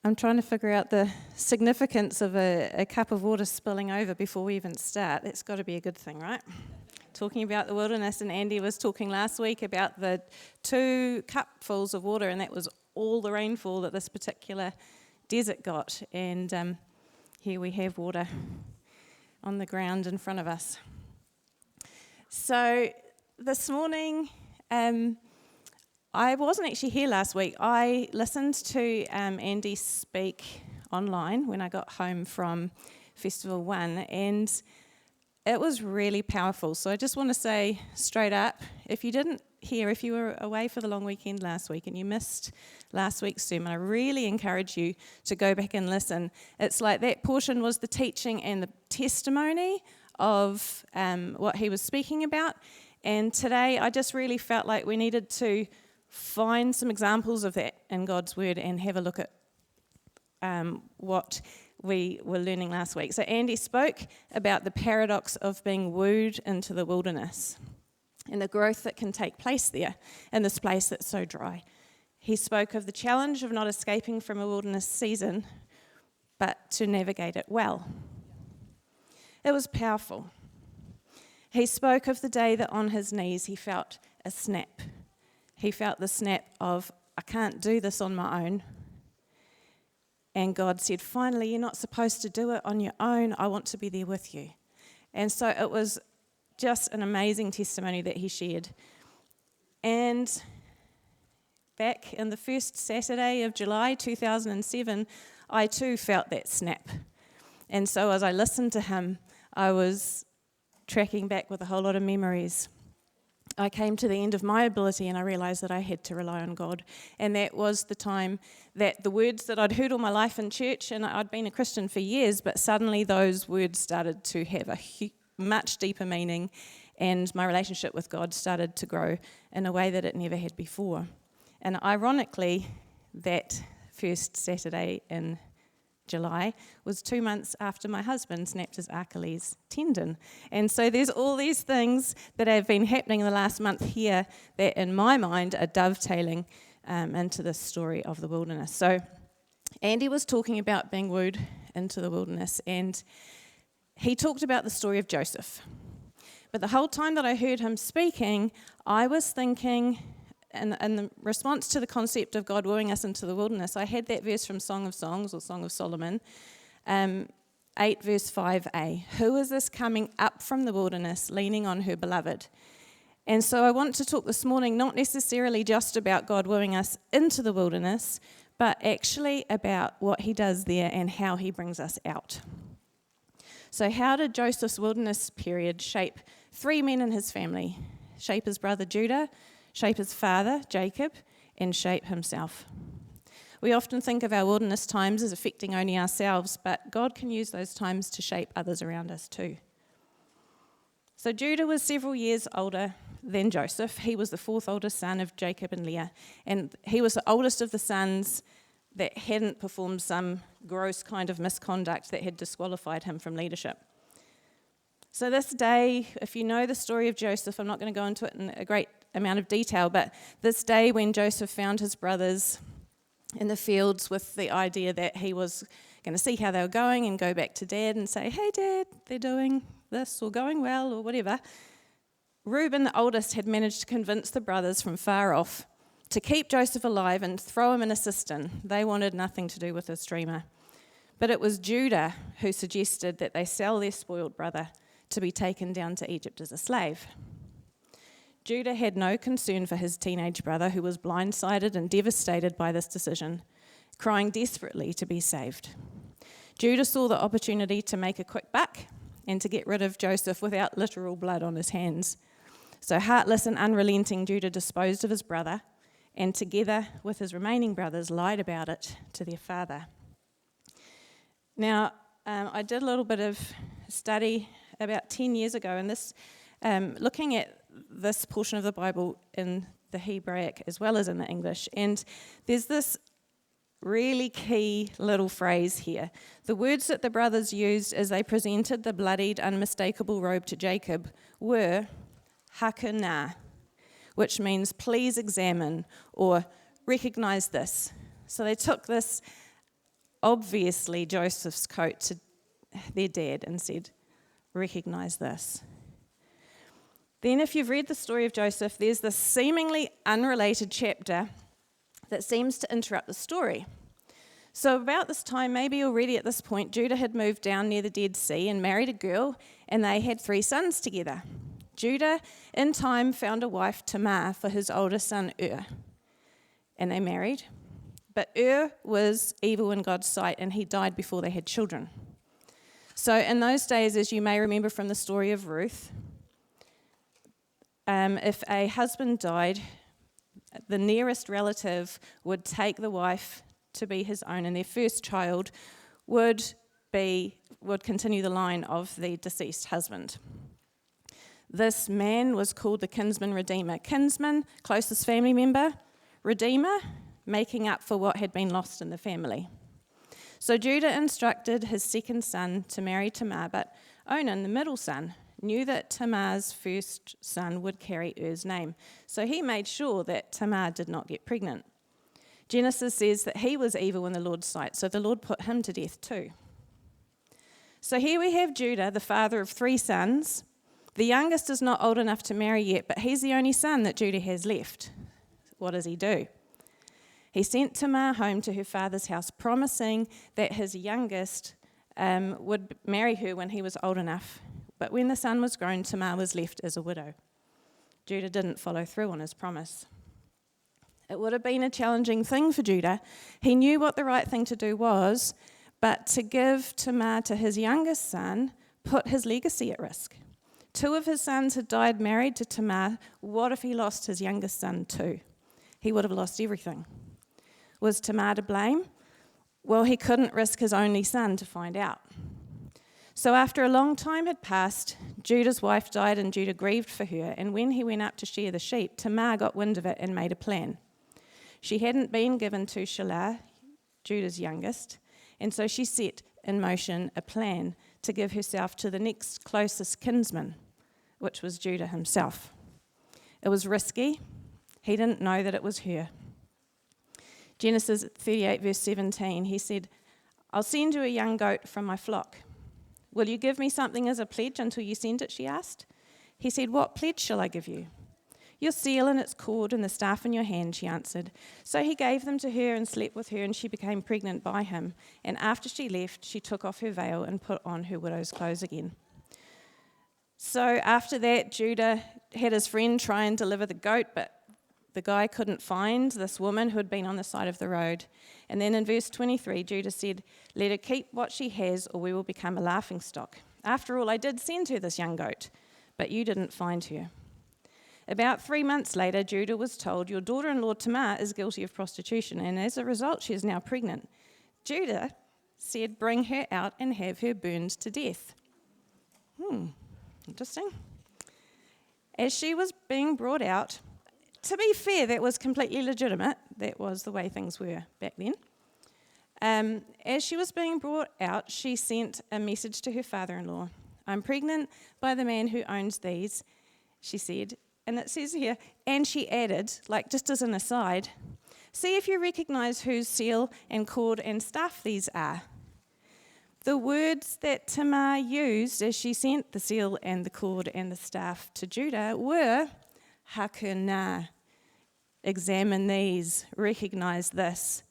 I'm trying to figure out the significance of a cup of water spilling over before we even start. That's got to be a good thing, right? Talking about the wilderness, and Andy was talking last week about the 2 cupfuls of water, and that was all the rainfall that this particular desert got. And here we have water on the ground in front of us. So this morning, I wasn't actually here last week. I listened to Andy speak online when I got home from Festival 1, and it was really powerful. So I just want to say straight up, if you didn't hear, if you were away for the long weekend last week and you missed last week's sermon, I really encourage you to go back and listen. It's like that portion was the teaching and the testimony of what he was speaking about. And today I just really felt like we needed to find some examples of that in God's Word and have a look at what we were learning last week. So Andy spoke about the paradox of being wooed into the wilderness and the growth that can take place there in this place that's so dry. He spoke of the challenge of not escaping from a wilderness season, but to navigate it well. It was powerful. He spoke of the day that on his knees he felt a snap. He felt the snap of, I can't do this on my own. And God said, finally, you're not supposed to do it on your own. I want to be there with you. And so it was just an amazing testimony that he shared. And back in the first Saturday of July 2007, I too felt that snap. And so as I listened to him, I was tracking back with a whole lot of memories. I came to the end of my ability and I realised that I had to rely on God. And that was the time that the words that I'd heard all my life in church, and I'd been a Christian for years, but suddenly those words started to have a much deeper meaning, and my relationship with God started to grow in a way that it never had before. And ironically, that first Saturday in July was 2 months after my husband snapped his Achilles tendon. And so there's all these things that have been happening in the last month here that in my mind are dovetailing into this story of the wilderness. So Andy was talking about being wooed into the wilderness, and he talked about the story of Joseph. But the whole time that I heard him speaking, I was thinking, in the response to the concept of God wooing us into the wilderness, I had that verse from Song of Songs or Song of Solomon, 8 verse 5a. Who is this coming up from the wilderness, leaning on her beloved? And so I want to talk this morning not necessarily just about God wooing us into the wilderness, but actually about what he does there and how he brings us out. So how did Joseph's wilderness period shape 3 men in his family? Shape his brother Judah, shape his father, Jacob, and shape himself. We often think of our wilderness times as affecting only ourselves, but God can use those times to shape others around us too. So Judah was several years older than Joseph. He was the 4th oldest son of Jacob and Leah, and he was the oldest of the sons that hadn't performed some gross kind of misconduct that had disqualified him from leadership. So this day, if you know the story of Joseph, I'm not going to go into it in a great amount of detail, but this day when Joseph found his brothers in the fields with the idea that he was going to see how they were going and go back to Dad and say, hey Dad, they're doing this or going well or whatever, Reuben, the oldest, had managed to convince the brothers from far off to keep Joseph alive and throw him in a cistern. They wanted nothing to do with his dreamer. But it was Judah who suggested that they sell their spoiled brother to be taken down to Egypt as a slave. Judah had no concern for his teenage brother, who was blindsided and devastated by this decision, crying desperately to be saved. Judah saw the opportunity to make a quick buck and to get rid of Joseph without literal blood on his hands. So heartless and unrelenting, Judah disposed of his brother and together with his remaining brothers lied about it to their father. Now, I did a little bit of study about 10 years ago, and this looking at this portion of the Bible in the Hebraic as well as in the English, and there's this really key little phrase here. The words that the brothers used as they presented the bloodied, unmistakable robe to Jacob were hakana, which means please examine or recognize this. So they took this obviously Joseph's coat to their dad and said, "Recognize this." Then if you've read the story of Joseph, there's this seemingly unrelated chapter that seems to interrupt the story. So about this time, maybe already at this point, Judah had moved down near the Dead Sea and married a girl, and they had 3 sons together. Judah, in time, found a wife, Tamar, for his older son, and they married. But was evil in God's sight, and he died before they had children. So in those days, as you may remember from the story of Ruth, if a husband died, the nearest relative would take the wife to be his own, and their first child would continue the line of the deceased husband. This man was called the kinsman redeemer. Kinsman, closest family member. Redeemer, making up for what had been lost in the family. So Judah instructed his second son to marry Tamar, but Onan, the middle son, knew that Tamar's first son would carry name. So he made sure that Tamar did not get pregnant. Genesis says that he was evil in the Lord's sight, so the Lord put him to death too. So here we have Judah, the father of 3 sons. The youngest is not old enough to marry yet, but he's the only son that Judah has left. What does he do? He sent Tamar home to her father's house, promising that his youngest would marry her when he was old enough. But when the son was grown, Tamar was left as a widow. Judah didn't follow through on his promise. It would have been a challenging thing for Judah. He knew what the right thing to do was, but to give Tamar to his youngest son put his legacy at risk. 2 of his sons had died married to Tamar. What if he lost his youngest son too? He would have lost everything. Was Tamar to blame? Well, he couldn't risk his only son to find out. So after a long time had passed, Judah's wife died and Judah grieved for her. And when he went up to shear the sheep, Tamar got wind of it and made a plan. She hadn't been given to Shelah, Judah's youngest, and so she set in motion a plan to give herself to the next closest kinsman, which was Judah himself. It was risky. He didn't know that it was her. Genesis 38, verse 17, he said, "I'll send you a young goat from my flock. Will you give me something as a pledge until you send it?" she asked. He said, "What pledge shall I give you?" "Your seal and its cord and the staff in your hand," she answered. So he gave them to her and slept with her, and she became pregnant by him. And after she left, she took off her veil and put on her widow's clothes again. So after that, Judah had his friend try and deliver the goat, but the guy couldn't find this woman who had been on the side of the road. And then in verse 23, Judah said, "Let her keep what she has, or we will become a laughingstock. After all, I did send her this young goat, but you didn't find her." About 3 months later, Judah was told, "Your daughter-in-law Tamar is guilty of prostitution, and as a result, she is now pregnant." Judah said, "Bring her out and have her burned to death." Interesting. As she was being brought out, to be fair, that was completely legitimate. That was the way things were back then. As she was being brought out, she sent a message to her father-in-law. "I'm pregnant by the man who owns these," she said. And it says here, and she added, like just as an aside, "See if you recognize whose seal and cord and staff these are." The words that Tamar used as she sent the seal and the cord and the staff to Judah were Hakunah. Examine these, recognize this.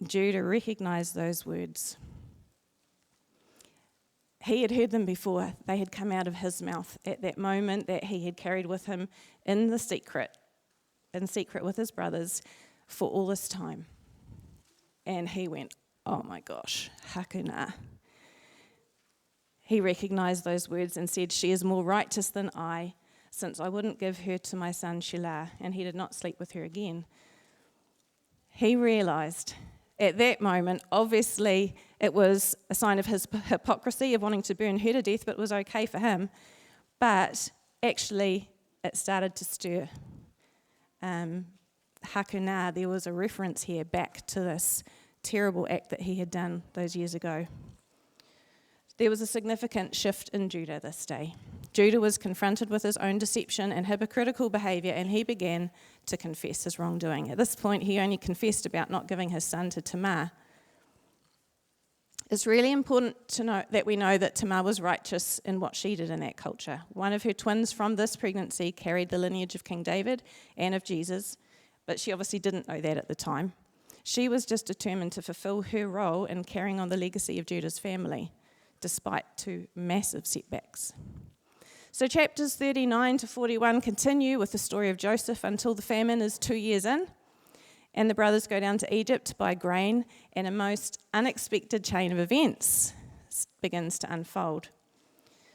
Judah recognized those words. He had heard them before. They had come out of his mouth at that moment that he had carried with him in secret with his brothers for all this time. And he went, "Oh my gosh, Hakunah." He recognized those words and said, "She is more righteous than I, since I wouldn't give her to my son Shelah," and he did not sleep with her again. He realized at that moment, obviously, it was a sign of his hypocrisy of wanting to burn her to death, but it was okay for him. But actually, it started to stir. Hakunah, there was a reference here back to this terrible act that he had done those years ago. There was a significant shift in Judah this day. Judah was confronted with his own deception and hypocritical behavior, and he began to confess his wrongdoing. At this point, he only confessed about not giving his son to Tamar. It's really important to know that we know that Tamar was righteous in what she did in that culture. One of her twins from this pregnancy carried the lineage of King David and of Jesus, but she obviously didn't know that at the time. She was just determined to fulfill her role in carrying on the legacy of Judah's family, despite two massive setbacks. So chapters 39 to 41 continue with the story of Joseph until the famine is 2 years in, and the brothers go down to Egypt to buy grain, and a most unexpected chain of events begins to unfold.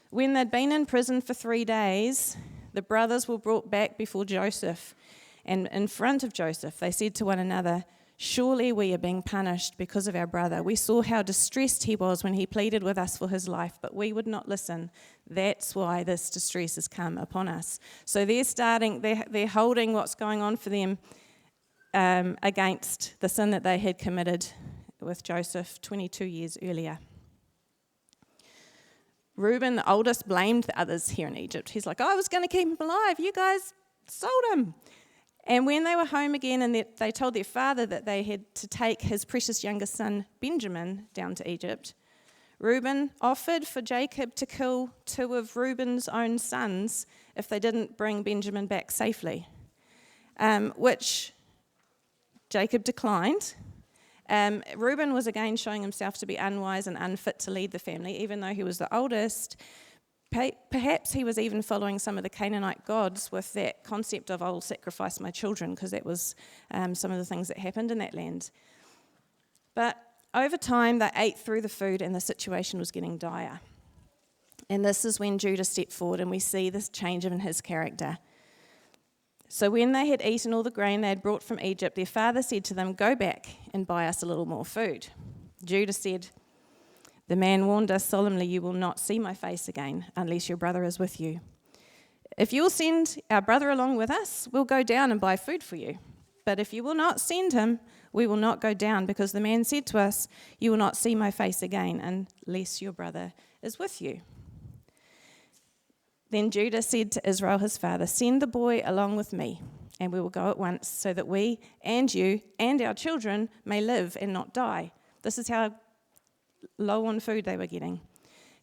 When they'd been in prison for 3 days, the brothers were brought back before Joseph, and in front of Joseph, they said to one another, "Surely we are being punished because of our brother. We saw how distressed he was when he pleaded with us for his life, but we would not listen. That's why this distress has come upon us." So they're holding what's going on for them against the sin that they had committed with Joseph 22 years earlier. Reuben, the oldest, blamed the others here in Egypt. He's like, "I was going to keep him alive. You guys sold him." And when they were home again and they told their father that they had to take his precious youngest son, Benjamin, down to Egypt, Reuben offered for Jacob to kill 2 of Reuben's own sons if they didn't bring Benjamin back safely, which Jacob declined. Reuben was again showing himself to be unwise and unfit to lead the family, even though he was the oldest. Perhaps he was even following some of the Canaanite gods with that concept of, "I'll sacrifice my children," because that was some of the things that happened in that land. But over time, they ate through the food and the situation was getting dire. And this is when Judah stepped forward and we see this change in his character. So when they had eaten all the grain they had brought from Egypt, their father said to them, "Go back and buy us a little more food." Judah said, "The man warned us solemnly, 'You will not see my face again unless your brother is with you. If you will send our brother along with us, we'll go down and buy food for you. But if you will not send him, we will not go down, because the man said to us, 'You will not see my face again unless your brother is with you.' Then Judah said to Israel his father, 'Send the boy along with me, and we will go at once, so that we and you and our children may live and not die.'" This is how low on food they were getting.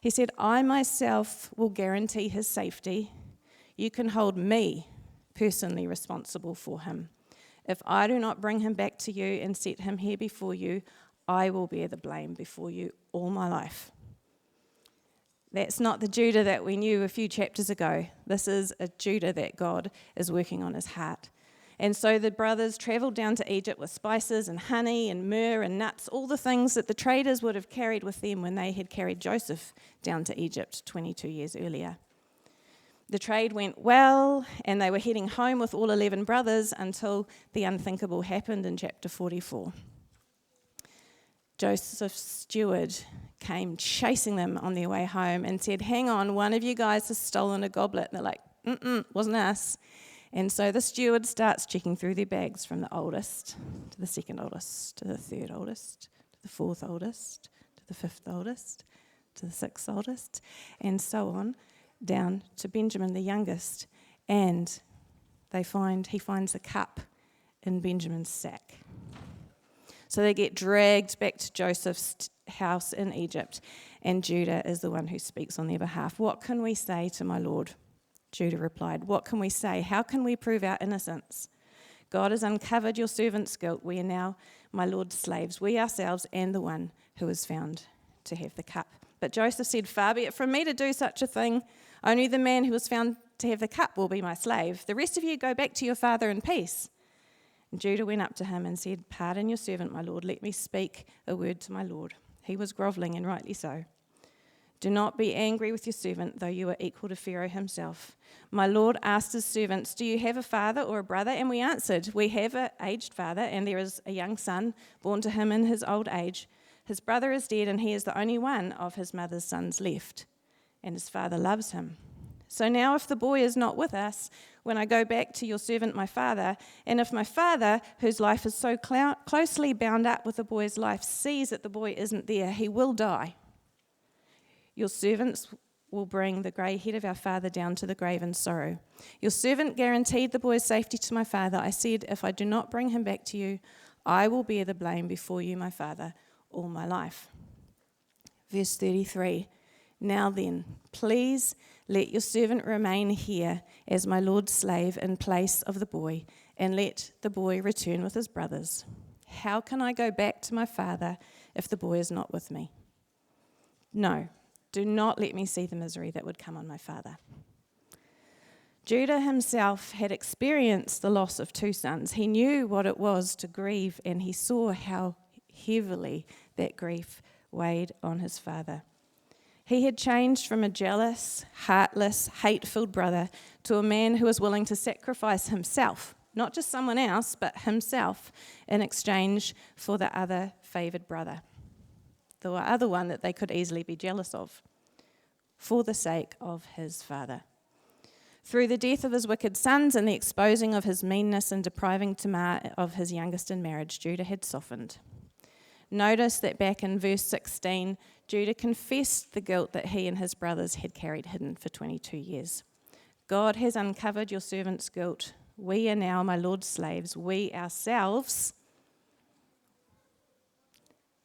He said, "I myself will guarantee his safety. You can hold me personally responsible for him. If I do not bring him back to you and set him here before you, I will bear the blame before you all my life." That's not the Judah that we knew a few chapters ago. This is a Judah that God is working on his heart. And so the brothers travelled down to Egypt with spices and honey and myrrh and nuts, all the things that the traders would have carried with them when they had carried Joseph down to Egypt 22 years earlier. The trade went well, and they were heading home with all 11 brothers until the unthinkable happened in chapter 44. Joseph's steward came chasing them on their way home and said, "Hang on, one of you guys has stolen a goblet." And they're like, "Wasn't us." And so the steward starts checking through their bags from the oldest to the second oldest, to the third oldest, to the fourth oldest, to the fifth oldest, to the sixth oldest, and so on, down to Benjamin, the youngest. And he finds a cup in Benjamin's sack. So they get dragged back to Joseph's house in Egypt, and Judah is the one who speaks on their behalf. "What can we say to my lord?" Judah replied. "What can we say? How can we prove our innocence? God has uncovered your servant's guilt. We are now my lord's slaves, we ourselves and the one who is found to have the cup." But Joseph said, "Far be it from me to do such a thing. Only the man who was found to have the cup will be my slave. The rest of you go back to your father in peace." And Judah went up to him and said, "Pardon your servant, my lord. Let me speak a word to my lord." He was grovelling, and rightly so. "Do not be angry with your servant, though you are equal to Pharaoh himself. My lord asked his servants, 'Do you have a father or a brother?' And we answered, 'We have an aged father, and there is a young son born to him in his old age. His brother is dead, and he is the only one of his mother's sons left, and his father loves him. So now if the boy is not with us, when I go back to your servant my father, and if my father, whose life is so closely bound up with the boy's life, sees that the boy isn't there, he will die. Your servants will bring the grey head of our father down to the grave in sorrow. Your servant guaranteed the boy's safety to my father. I said, if I do not bring him back to you, I will bear the blame before you, my father, all my life." Verse 33, now then, please let your servant remain here as my Lord's slave in place of the boy, and let the boy return with his brothers. How can I go back to my father if the boy is not with me? No, do not let me see the misery that would come on my father. Judah himself had experienced the loss of 2 sons. He knew what it was to grieve, and he saw how heavily that grief weighed on his father. He had changed from a jealous, heartless, hate-filled brother to a man who was willing to sacrifice himself, not just someone else, but himself, in exchange for the other favoured brother, the other one that they could easily be jealous of, for the sake of his father. Through the death of his wicked sons and the exposing of his meanness and depriving Tamar of his youngest in marriage, Judah had softened. Notice that back in verse 16, Judah confessed the guilt that he and his brothers had carried hidden for 22 years. God has uncovered your servant's guilt. We are now my Lord's slaves, we ourselves,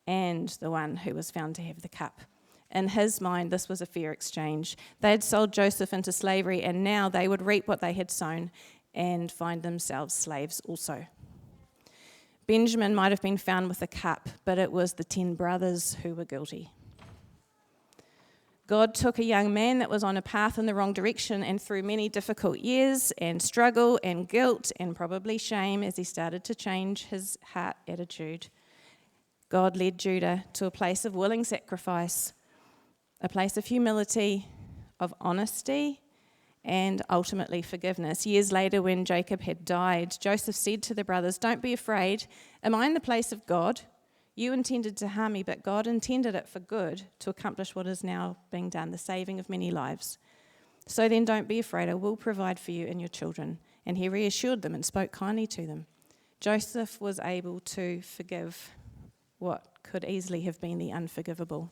and the one who was found to have the cup. In his mind, this was a fair exchange. They had sold Joseph into slavery, and now they would reap what they had sown and find themselves slaves also. Benjamin might have been found with a cup, but it was the 10 brothers who were guilty. God took a young man that was on a path in the wrong direction, and through many difficult years and struggle and guilt and probably shame as he started to change his heart attitude, God led Judah to a place of willing sacrifice, a place of humility, of honesty, and ultimately forgiveness. Years later, when Jacob had died, Joseph said to the brothers, "Don't be afraid. Am I in the place of God? You intended to harm me, but God intended it for good to accomplish what is now being done, the saving of many lives. So then don't be afraid. I will provide for you and your children." And he reassured them and spoke kindly to them. Joseph was able to forgive what could easily have been the unforgivable.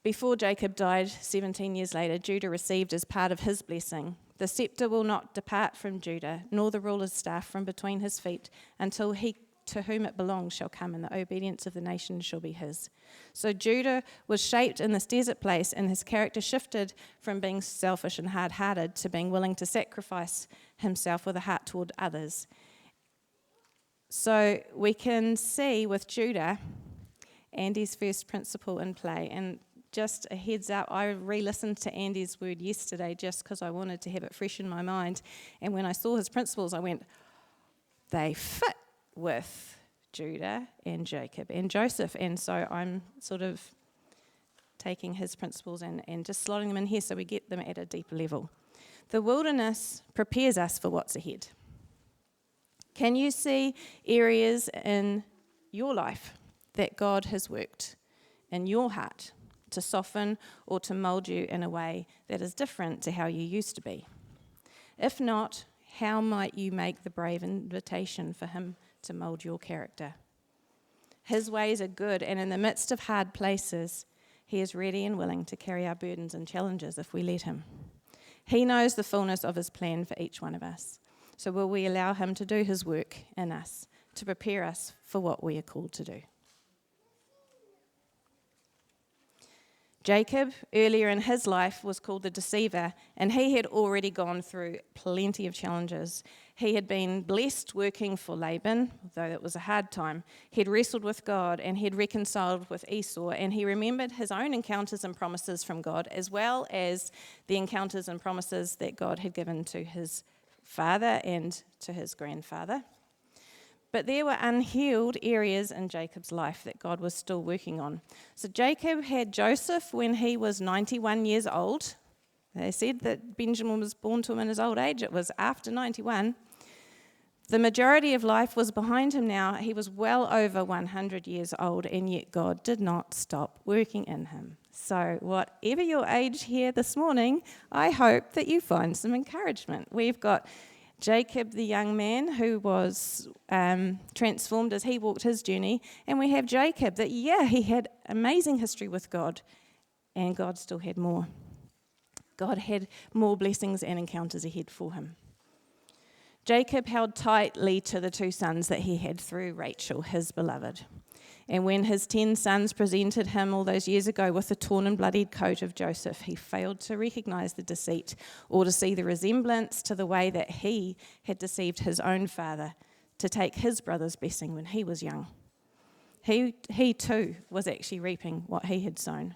Before Jacob died, 17 years later, Judah received as part of his blessing, "The scepter will not depart from Judah, nor the ruler's staff from between his feet, until he to whom it belongs shall come, and the obedience of the nations shall be his." So Judah was shaped in this desert place, and his character shifted from being selfish and hard-hearted to being willing to sacrifice himself with a heart toward others. So we can see with Judah Andy's first principle in play. And just a heads up, I re-listened to Andy's word yesterday just because I wanted to have it fresh in my mind. And when I saw his principles, I went, they fit with Judah and Jacob and Joseph. And so I'm sort of taking his principles and just slotting them in here so we get them at a deeper level. The wilderness prepares us for what's ahead. Can you see areas in your life that God has worked in your heart to soften or to mould you in a way that is different to how you used to be? If not, how might you make the brave invitation for him to mould your character? His ways are good, and in the midst of hard places, he is ready and willing to carry our burdens and challenges if we let him. He knows the fullness of his plan for each one of us. So will we allow him to do his work in us, to prepare us for what we are called to do? Jacob, earlier in his life, was called the deceiver, and he had already gone through plenty of challenges. He had been blessed working for Laban, though it was a hard time. He'd wrestled with God, and he'd reconciled with Esau, and he remembered his own encounters and promises from God, as well as the encounters and promises that God had given to his father and to his grandfather. But there were unhealed areas in Jacob's life that God was still working on. So Jacob had Joseph when he was 91 years old. They said that Benjamin was born to him in his old age. It was after 91. The majority of life was behind him now. He was well over 100 years old, and yet God did not stop working in him. So whatever your age here this morning, I hope that you find some encouragement. We've got Jacob, the young man, who was transformed as he walked his journey. And we have Jacob, that, he had amazing history with God, and God still had more. God had more blessings and encounters ahead for him. Jacob held tightly to the 2 sons that he had through Rachel, his beloved. And when his 10 sons presented him all those years ago with the torn and bloodied coat of Joseph, he failed to recognize the deceit or to see the resemblance to the way that he had deceived his own father to take his brother's blessing when he was young. He too was actually reaping what he had sown.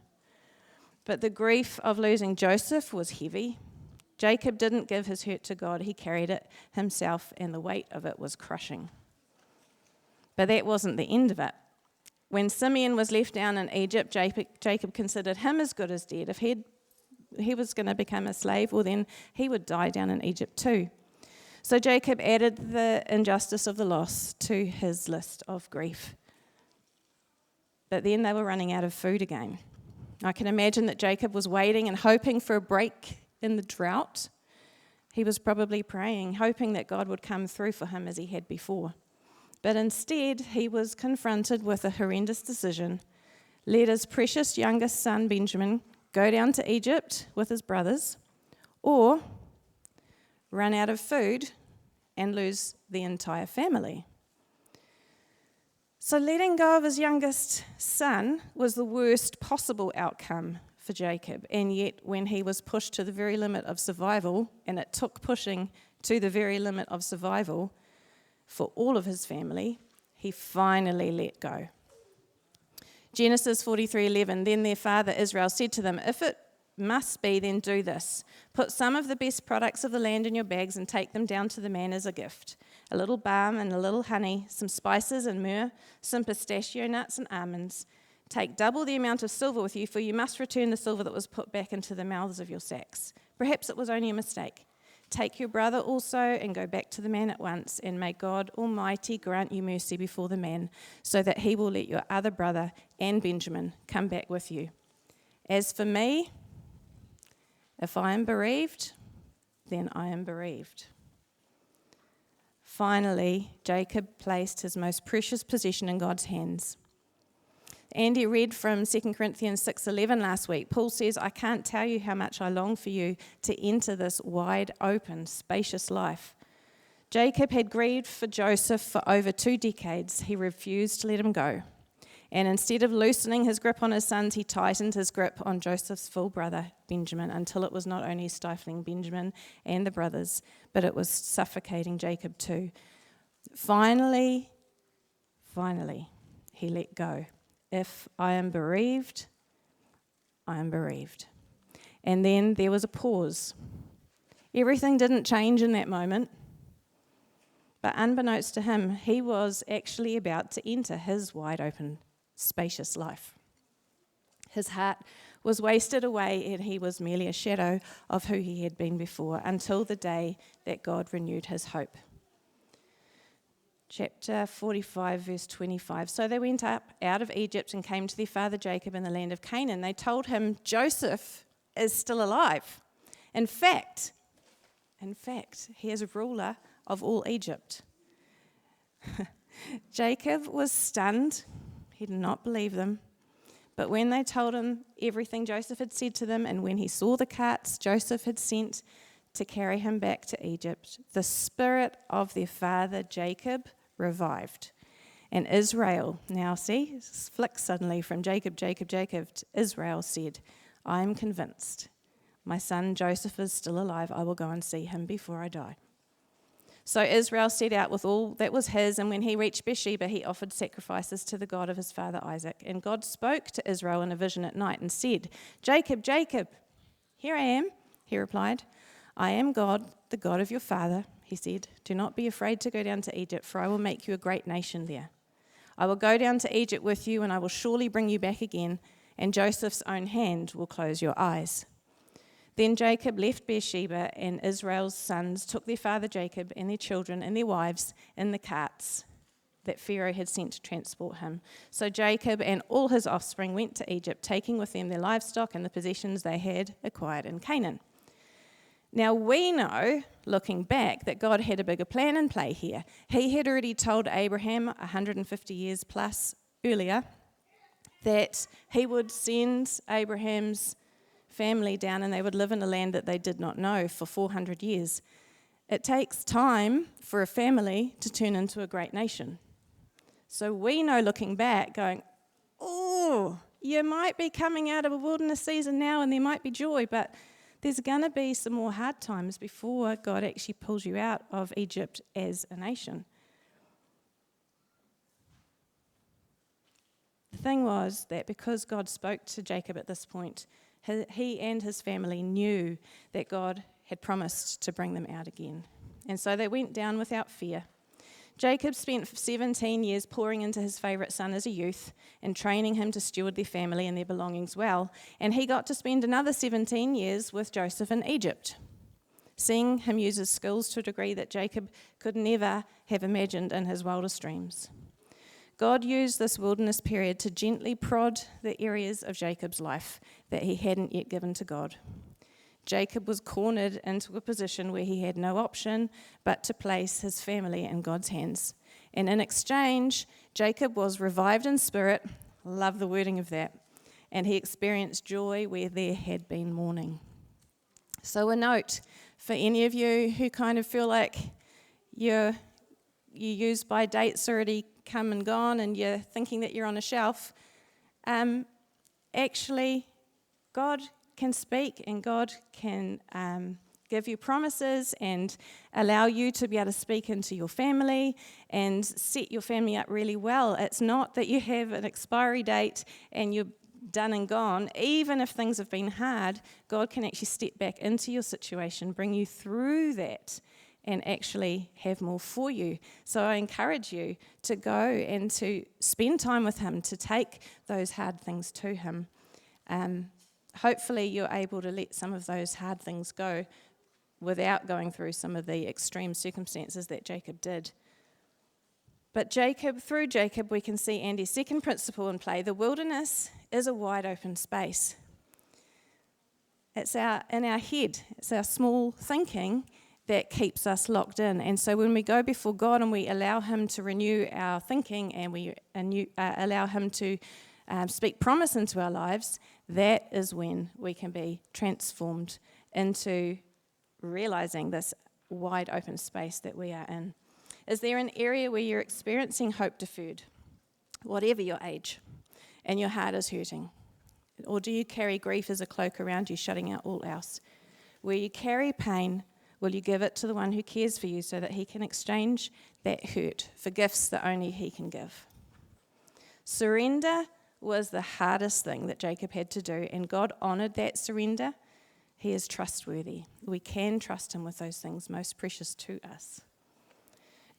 But the grief of losing Joseph was heavy. Jacob didn't give his hurt to God. He carried it himself, and the weight of it was crushing. But that wasn't the end of it. When Simeon was left down in Egypt, Jacob considered him as good as dead. If he was going to become a slave, well then he would die down in Egypt too. So Jacob added the injustice of the loss to his list of grief. But then they were running out of food again. I can imagine that Jacob was waiting and hoping for a break in the drought. He was probably praying, hoping that God would come through for him as he had before. But instead, he was confronted with a horrendous decision. Let his precious youngest son, Benjamin, go down to Egypt with his brothers, or run out of food and lose the entire family. So letting go of his youngest son was the worst possible outcome for Jacob. And yet, when he was pushed to the very limit of survival, and it took pushing to the very limit of survival for all of his family, he finally let go. Genesis 43:11, then their father Israel said to them, if it must be, then do this. Put some of the best products of the land in your bags and take them down to the man as a gift. A little balm and a little honey, some spices and myrrh, some pistachio nuts and almonds. Take double the amount of silver with you, for you must return the silver that was put back into the mouths of your sacks. Perhaps it was only a mistake. Take your brother also and go back to the man at once, and may God Almighty grant you mercy before the man, so that he will let your other brother and Benjamin come back with you. As for me, if I am bereaved, then I am bereaved. Finally, Jacob placed his most precious possession in God's hands. Andy read from 2 Corinthians 6:11 last week. Paul says, I can't tell you how much I long for you to enter this wide open, spacious life. Jacob had grieved for Joseph for over 2 decades. He refused to let him go. And instead of loosening his grip on his sons, he tightened his grip on Joseph's full brother, Benjamin, until it was not only stifling Benjamin and the brothers, but it was suffocating Jacob too. Finally, he let go. If I am bereaved, I am bereaved. And then there was a pause. Everything didn't change in that moment. But unbeknownst to him, he was actually about to enter his wide open, spacious life. His heart was wasted away, and he was merely a shadow of who he had been before, until the day that God renewed his hope. Chapter 45, verse 25. So they went up out of Egypt and came to their father Jacob in the land of Canaan. They told him, Joseph is still alive. In fact, he is ruler of all Egypt. Jacob was stunned. He did not believe them. But when they told him everything Joseph had said to them, and when he saw the carts Joseph had sent to carry him back to Egypt, the spirit of their father Jacob revived. And Israel, now see, flicks suddenly from Jacob to Israel, said, I am convinced my son Joseph is still alive. I will go and see him before I die. So Israel set out with all that was his, and when he reached Beersheba, he offered sacrifices to the God of his father Isaac. And God spoke to Israel in a vision at night and said, Jacob, Jacob. Here I am, he replied. I am God, the God of your father, he said. Do not be afraid to go down to Egypt, for I will make you a great nation there. I will go down to Egypt with you, and I will surely bring you back again, and Joseph's own hand will close your eyes. Then Jacob left Beersheba, and Israel's sons took their father Jacob and their children and their wives in the carts that Pharaoh had sent to transport him. So Jacob and all his offspring went to Egypt, taking with them their livestock and the possessions they had acquired in Canaan. Now we know, looking back, that God had a bigger plan in play here. He had already told Abraham 150 years plus earlier that he would send Abraham's family down and they would live in a land that they did not know for 400 years. It takes time for a family to turn into a great nation. So we know, looking back, going, oh, you might be coming out of a wilderness season now and there might be joy, but there's going to be some more hard times before God actually pulls you out of Egypt as a nation. The thing was that because God spoke to Jacob at this point, he and his family knew that God had promised to bring them out again. And so they went down without fear. Jacob spent 17 years pouring into his favourite son as a youth and training him to steward their family and their belongings well. And he got to spend another 17 years with Joseph in Egypt, seeing him use his skills to a degree that Jacob could never have imagined in his wildest dreams. God used this wilderness period to gently prod the areas of Jacob's life that he hadn't yet given to God. Jacob was cornered into a position where he had no option but to place his family in God's hands. And in exchange, Jacob was revived in spirit, love the wording of that, and he experienced joy where there had been mourning. So a note for any of you who kind of feel like your use by date's already come and gone and you're thinking that you're on a shelf, actually, God can speak and God can give you promises and allow you to be able to speak into your family and set your family up really well. It's not that you have an expiry date and you're done and gone. Even if things have been hard, God can actually step back into your situation, bring you through that, and actually have more for you. So I encourage you to go and to spend time with him, to take those hard things to him. Hopefully you're able to let some of those hard things go without going through some of the extreme circumstances that Jacob did. But through Jacob, we can see Andy's second principle in play. The wilderness is a wide open space. It's in our head. It's our small thinking that keeps us locked in. And so when we go before God and we allow him to renew our thinking and we allow him to speak promise into our lives, that is when we can be transformed into realizing this wide open space that we are in. Is there an area where you're experiencing hope deferred, whatever your age, and your heart is hurting? Or do you carry grief as a cloak around you, shutting out all else? Where you carry pain, will you give it to the one who cares for you so that he can exchange that hurt for gifts that only he can give? Surrender was the hardest thing that Jacob had to do, and God honoured that surrender. He is trustworthy. We can trust him with those things most precious to us.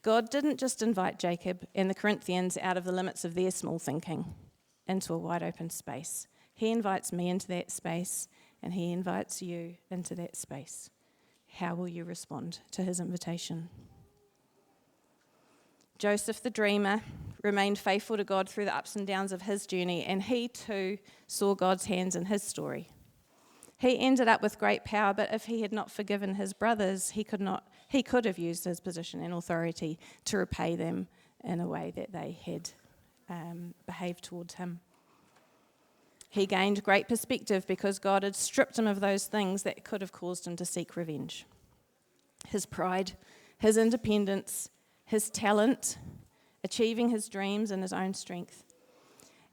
God didn't just invite Jacob and the Corinthians out of the limits of their small thinking into a wide open space. He invites me into that space, and he invites you into that space. How will you respond to his invitation? Joseph the dreamer remained faithful to God through the ups and downs of his journey, and he too saw God's hands in his story. He ended up with great power, but if he had not forgiven his brothers, he could have used his position and authority to repay them in a way that they had behaved towards him. He gained great perspective because God had stripped him of those things that could have caused him to seek revenge. His pride, his independence, his talent, achieving his dreams in his own strength.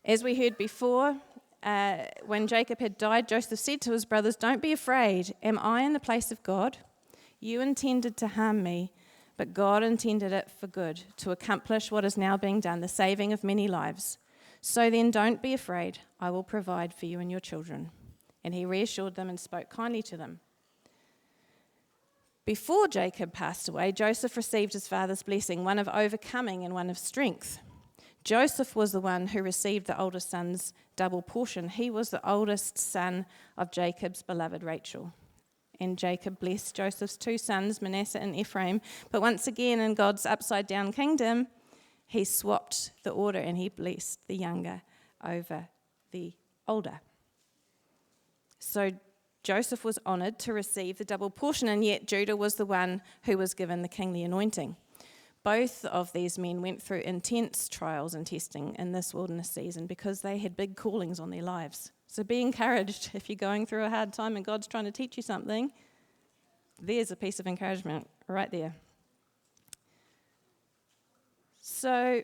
As we heard before, when Jacob had died, Joseph said to his brothers, "Don't be afraid. Am I in the place of God? You intended to harm me, but God intended it for good, to accomplish what is now being done, the saving of many lives. So then don't be afraid. I will provide for you and your children." And he reassured them and spoke kindly to them. Before Jacob passed away, Joseph received his father's blessing, one of overcoming and one of strength. Joseph was the one who received the oldest son's double portion. He was the oldest son of Jacob's beloved Rachel. And Jacob blessed Joseph's two sons, Manasseh and Ephraim. But once again, in God's upside-down kingdom, he swapped the order and he blessed the younger over the older. So Joseph was honoured to receive the double portion, and yet Judah was the one who was given the kingly anointing. Both of these men went through intense trials and testing in this wilderness season because they had big callings on their lives. So be encouraged if you're going through a hard time and God's trying to teach you something. There's a piece of encouragement right there. So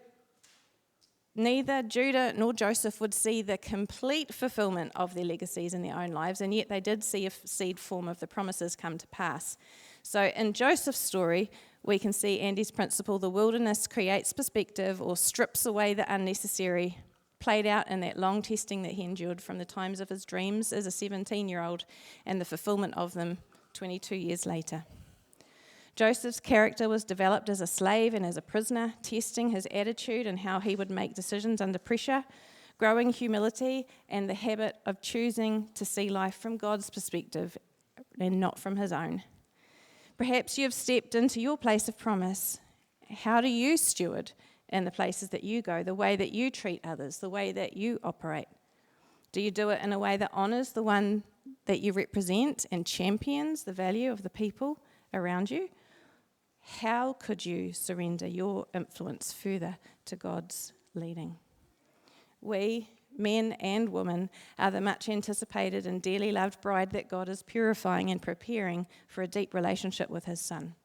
Neither Judah nor Joseph would see the complete fulfillment of their legacies in their own lives, and yet they did see a seed form of the promises come to pass. So in Joseph's story, we can see Andy's principle: the wilderness creates perspective or strips away the unnecessary, played out in that long testing that he endured from the times of his dreams as a 17-year-old and the fulfillment of them 22 years later. Joseph's character was developed as a slave and as a prisoner, testing his attitude and how he would make decisions under pressure, growing humility and the habit of choosing to see life from God's perspective and not from his own. Perhaps you have stepped into your place of promise. How do you steward in the places that you go, the way that you treat others, the way that you operate? Do you do it in a way that honors the one that you represent and champions the value of the people around you? How could you surrender your influence further to God's leading? We, men and women, are the much anticipated and dearly loved bride that God is purifying and preparing for a deep relationship with his Son.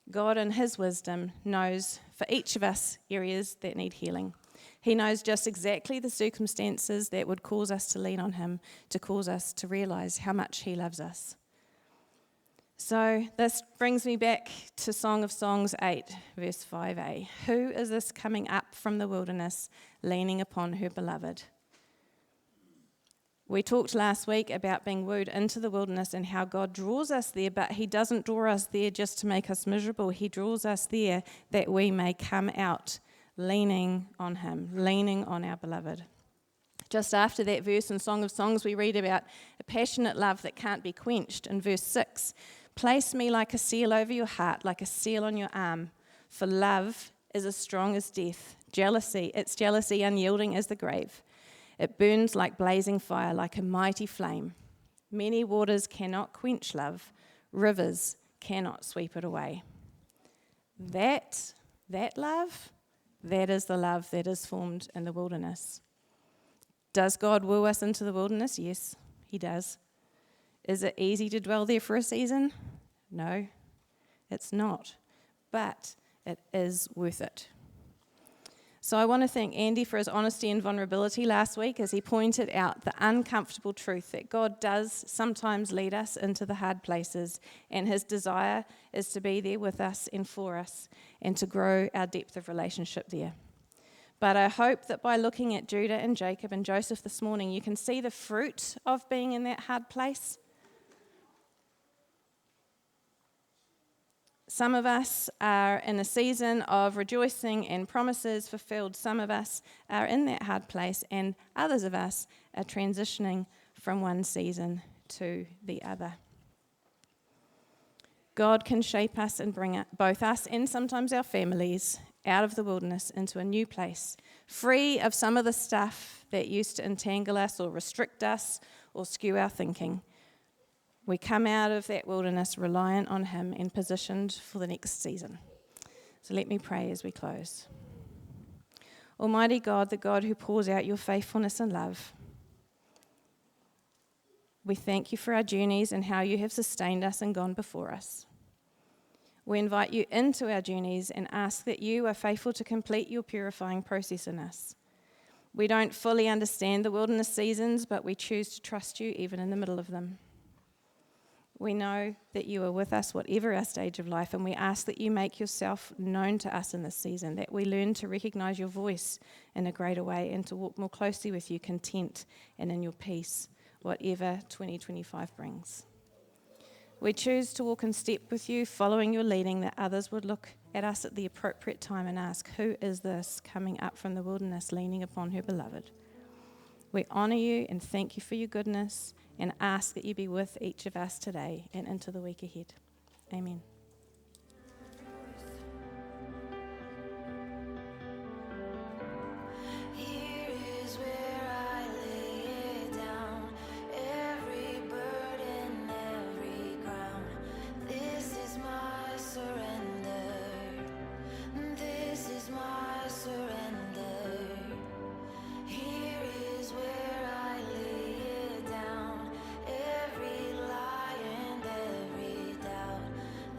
God in his wisdom knows for each of us areas that need healing. He knows just exactly the circumstances that would cause us to lean on him, to cause us to realize how much he loves us. So this brings me back to Song of Songs 8, verse 5a. Who is this coming up from the wilderness, leaning upon her beloved? We talked last week about being wooed into the wilderness and how God draws us there, but he doesn't draw us there just to make us miserable. He draws us there that we may come out leaning on him, leaning on our beloved. Just after that verse in Song of Songs, we read about a passionate love that can't be quenched. In verse 6, place me like a seal over your heart, like a seal on your arm, for love is as strong as death. Its jealousy unyielding as the grave. It burns like blazing fire, like a mighty flame. Many waters cannot quench love. Rivers cannot sweep it away. That love, that is the love that is formed in the wilderness. Does God woo us into the wilderness? Yes, he does. Is it easy to dwell there for a season? No, it's not. But it is worth it. So I want to thank Andy for his honesty and vulnerability last week as he pointed out the uncomfortable truth that God does sometimes lead us into the hard places, and his desire is to be there with us and for us and to grow our depth of relationship there. But I hope that by looking at Judah and Jacob and Joseph this morning, you can see the fruit of being in that hard place. Some of us are in a season of rejoicing and promises fulfilled. Some of us are in that hard place, and others of us are transitioning from one season to the other. God can shape us and bring both us and sometimes our families out of the wilderness into a new place, free of some of the stuff that used to entangle us or restrict us or skew our thinking. We come out of that wilderness reliant on him and positioned for the next season. So let me pray as we close. Almighty God, the God who pours out your faithfulness and love, we thank you for our journeys and how you have sustained us and gone before us. We invite you into our journeys and ask that you are faithful to complete your purifying process in us. We don't fully understand the wilderness seasons, but we choose to trust you even in the middle of them. We know that you are with us whatever our stage of life, and we ask that you make yourself known to us in this season, that we learn to recognize your voice in a greater way and to walk more closely with you, content and in your peace, whatever 2025 brings. We choose to walk in step with you, following your leading, that others would look at us at the appropriate time and ask, who is this coming up from the wilderness, leaning upon her beloved? We honor you and thank you for your goodness and ask that you be with each of us today and into the week ahead. Amen.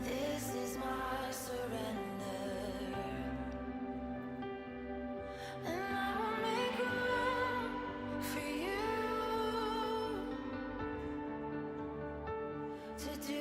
This to do